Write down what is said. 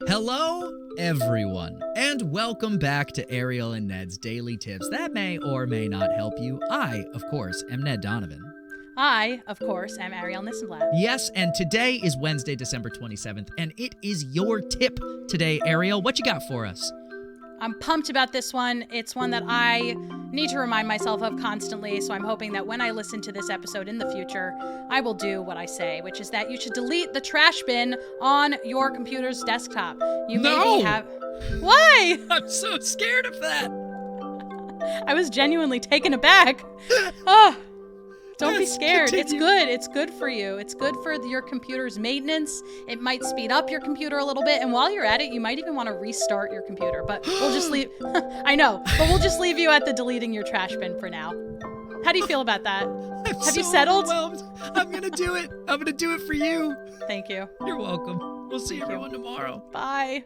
Hello, everyone, and welcome back to Ariel and Ned's Daily Tips that may or may not help you. I, of course, am Ned Donovan. I, of course, am Ariel Nissenblatt. Yes, and today is Wednesday, December 27th, and it is your tip today, Ariel. What you got for us? I'm pumped about this one. It's one that I need to remind myself of constantly, so I'm hoping that when I listen to this episode in the future, I will do what I say, which is that you should delete the trash bin on your computer's desktop. You maybe have... Why? I'm so scared of that. I was genuinely taken aback. Oh, don't be scared. Continue. It's good. It's good for you. It's good for your computer's maintenance. It might speed up your computer a little bit. And while you're at it, you might even want to restart your computer. But we'll just leave. I know. But we'll just leave you at the deleting your trash bin for now. How do you feel about that? Have you settled? Overwhelmed. I'm going to do it. I'm going to do it for you. Thank you. You're welcome. We'll see everyone tomorrow. Bye.